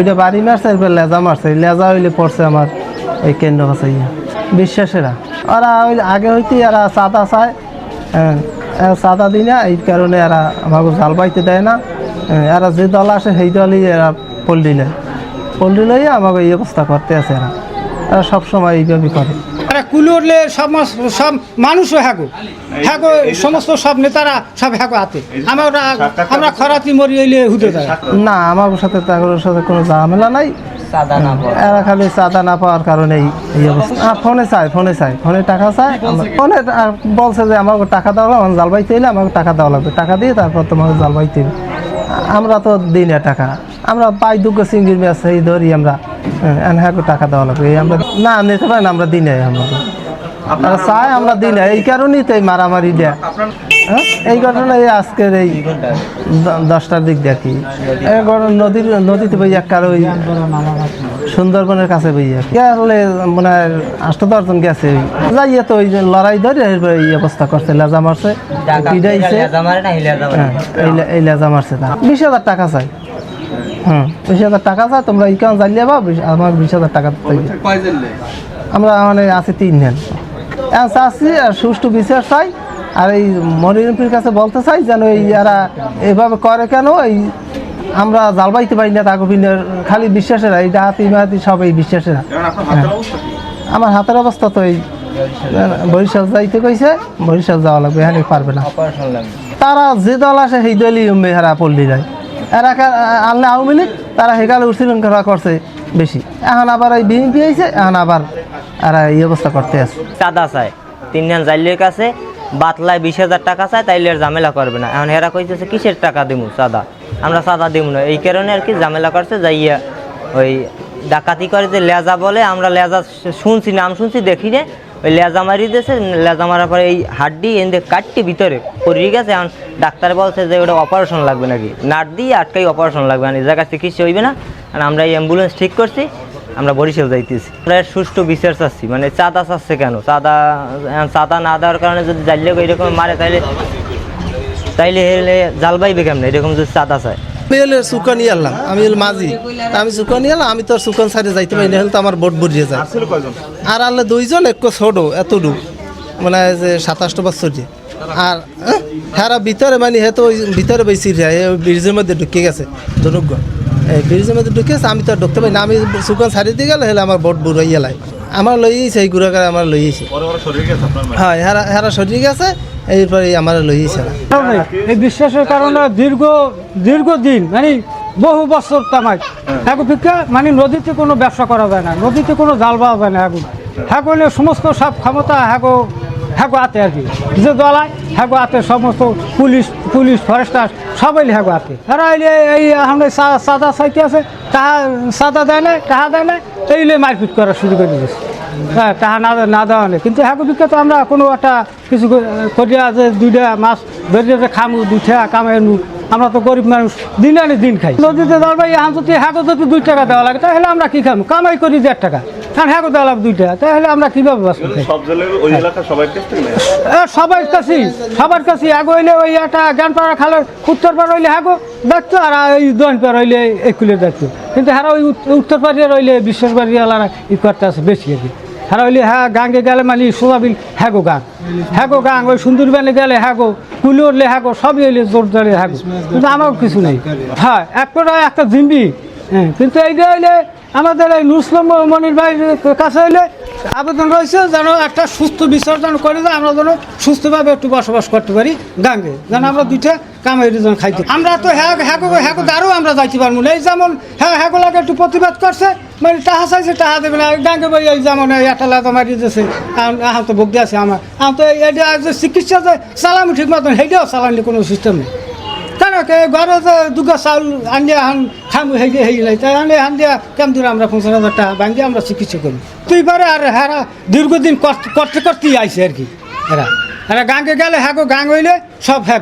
ওইটা বাড়ি মারছে এরপর লেজা মারছে, লেজা হইলে পড়ছে আমার এই কেন্দ্র কাছে বিশ্বাসেরা। ওরা ওই আগে হইতে এরা চাঁদা চায়, চাঁদা দিই না, এই কারণে এরা আমাকে জাল বাইতে দেয় না। এরা যে দল আসে সেই দলই এরা পল্লি নেয়, পল্লি লইয়া আমাকে এই অবস্থা করতে আছে। এরা এরা সবসময় এইভাবে করে। এরা কুলি উঠলে সব মানুষও হ্যাগো সমস্ত সব নেতারা সব হ্যাগো হাতে। আমরা খরাতি মরি হইলে হুতে যায় না, আমার সাথে তাদের সাথে কোনো ঝামেলা নাই। এরা খালি চাঁদা না পাওয়ার কারণে এই অবস্থা। ফোনে টাকা চায়, ফোনে বলছে যে আমাকে টাকা দেওয়া লাগবে, জাল বাইতে এলে আমাকে টাকা দেওয়া লাগবে, টাকা দিয়ে তারপর তোমাকে জাল বাইতে হবে। আমরা তো দিই না টাকা, আমরা পাই দুঃখ চিংড়ির মাছ এই ধরি আমরা, হ্যাঁ টাকা দেওয়া লাগবে। এই আমরা না নিতে পারি না, আমরা দিই নাই। আমরা চাই, আমরা দিই না, এই কারণেই তো এই মারামারি দেয়া। এই ঘটনায় আজকের এই 10টার দিক দেখি নদীতে বইয়া কার ওই সুন্দরবনের কাছে বইয়া হলে মনে হয় 8-10 জন গেছে, যাইয়া তো ওই লড়াই ধরে এই অবস্থা করছে, লেজা মারছে, পিড়াইছে, এই লেজা মারছে। 20,000 টাকা চাই। 20,000 টাকা চাই, তোমরা এই কেমন জানলে বা আমার 20,000 টাকা আমরা মানে আছি 3 দিন চাচ্ছি আর সুষ্ঠু বিচার চাই। আর এই মনিরুলের কাছে বলতে চাই যেন এই এরা এভাবে করে কেন, এই আমরা জাল বাইতে পারি না, তাকে খালি বিশ্বাসেরা, এই ডাহাতি মাহাতি সব এই বিশ্বাসেরা। আমার হাতের অবস্থা তো এই বরিশাল যাইতে কইছে, বরিশাল যাওয়া লাগবে, এখানে পারবে না। তারা যে দল আসে সেই দলই মেহারা পল্লি যায়। এরা আনলে আওয়ামী লীগ, তারা সেকালে উশৃঙ্খলা করছে বেশি। এখন আবার এই বিএনপি আইছে, এখন আবার এরা এই অবস্থা করতে আছে। চাঁদা চায় 3 জন জাইলের কাছে, বাতলায় 20,000 টাকা চায়, তাইলে আর ঝামেলা করবে না। এখন হেরা কইতেছে কিসের টাকা দিব, চাঁদা, আমরা চাঁদা দিব না। এই কারণে আর কি ঝামেলা করছে, যাইয়া ওই ডাকাতি করে যে লেজা বলে, আমরা লেজা শুনছি, নাম শুনছি, দেখি নে, ওই লেজা মারি দিয়েছে। লেজা মারার পরে এই হাড্ডি এনে কাটটি ভিতরে পড়ে গেছে। এখন ডাক্তার বলছে যে ওটা অপারেশন লাগবে নাকি, নাট দিয়ে আটকাই অপারেশন লাগবে, এই জায়গায় চিকিৎসা হইবে না। আর আমরা এই অ্যাম্বুলেন্স ঠিক করছি, আমরা বরিশাল যাইতেছি। আমরা সুষ্ঠু বিচার চাচ্ছি, মানে চাঁদা চাচ্ছে কেন, চাঁদা না দেওয়ার কারণে যদি জানলে এরকম মারে, তাইলে হেলে জাল বাইবে কেমন এরকম যদি চাঁদা চায়। আমি হলে সুকা নিয়ে আনলাম, আমি হল মাঝি, আমি সুকা নিয়ে এলাম, আমি তো আর সুকান সাইডে যাইতে পারি না, হলে তো আমার বোট বুড়িয়ে যায়। আর আনলে 2 জন, একটু ছোট এতটুকু, মানে যে 27 বছর যে। আর হ্যাঁ ভিতরে মানে হে তো ওই ভিতরে বেশি ব্রিজের মধ্যে ঢুকে গেছে, ধনুক এই ব্রিজের মধ্যে ঢুকে গেছে, আমি তো আর ঢুকতে পারি না। আমি সুকান সাইডে দিয়ে গেলে হলে আমার বোট বুড়াই এলাই, আমার লইয়েছে এই গুড়াকার, আমার লইয়েছে। হ্যাঁ হেরা সরিয়ে গেছে, এরপরে আমার লইয়েছে। এই বিশ্বাসের কারণে দীর্ঘদিন মানে বহু বছর তামাই হ্যাঁ মানে নদীতে কোনো ব্যবসা করা যায় না, নদীতে কোনো জাল পাওয়া যায় না। হ্যাঁ সমস্ত সব ক্ষমতা হ্যাঁ হাতে আর কি, যে দলায় হ্যাঁ হাতে সমস্ত পুলিশ ফরেস্টার সবাই হ্যাঁ হাতে। এরা এই আমরা চাঁদা চাইতে আছে, চাঁদা দেয় না, টাকা দেয় না, এইলে মারপিট করা শুরু করে দিয়েছে। হ্যাঁ টাকা না দেওয়া নেই, কিন্তু হ্যাঁ বিখ্যাত আমরা কোনো একটা কিছু করিয়া যে 2টা মাছ ধরিয়া যে খামু, 2টা কামাই নু, আমরা তো গরিব মানুষ, দিন আনি দিন খাই। নদীতে দলবাই এখন যদি হ্যাঁ যদি 2 টাকা দেওয়া লাগে, তাহলে আমরা কি খাবো, কামাই করি 1.5 টাকা, কারণ হ্যাঁ দেওয়া লাগবে 2 টাকা, তাহলে আমরা কীভাবে বাঁচবো? সবার কাছে আগে হইলে ওই একটা জ্ঞানপাড়া খালের উত্তরপাড়া হইলে হ্যাঁ দেখতো, আর এই দোয়ানপাড়া হইলে একুলের দেখতো। কিন্তু হ্যাঁ ওই উত্তরপাড়িয়া রইলে বিশ্বাসবাড়িওয়ালারা করতে আছে বেশি আর কি। হ্যাঁ হইলে হ্যাঁ গাঙ্গে গেলে মানে সোয়াবিন হ্যাঁ গাং, ওই সুন্দরবনে গেলে হ্যাঁ কুলি উঠলে হ্যাঁ সবই হইলে জোর ধরে হ্যাঁ, কিন্তু আমার কিছু নেই। হ্যাঁ একটা জিম্বি, হ্যাঁ, কিন্তু এইটা হইলে আমাদের এই নুসলাম মনির ভাইয়ের কাছে হইলে আবেদন রয়েছে যেন একটা সুস্থ বিসর্জন করে যে আমরা যেন সুস্থভাবে একটু বসবাস করতে পারি গাঙ্গে, যেন আমরা 2টা কামাই যেন খাইতে। আমরা তো হ্যাঁ দাঁড়ও আমরা যাইতে পারবো না। এই যেমন হ্যাঁ লাগে একটু প্রতিবাদ করছে, মানে টাহা চাইছে, টাহা দেবে না, গাঙ্গে বই এই যেমন একটা লেদা মারি দিয়েছে, এখন তো ভোগ আছে আমার, এখন তো এটা যে চিকিৎসা যে চালামি ঠিক মতন, সেইটাও চালানি কোনো সিস্টেম নেই। কেন ঘরে যে 2 চাউল আনিয়া এখন খামু হেই নাই, তাই আন দিয়া কেমন দূর আমরা 50,000 টাকা বাঙ্গি আমরা চিকিৎসা করি। তুই পারে আর হ্যাঁ দীর্ঘদিন করতেই আইছে আর কি। এরা গাঙ্গে গেলে হ্যাঁ গাং হইলে সব হ্যাঁ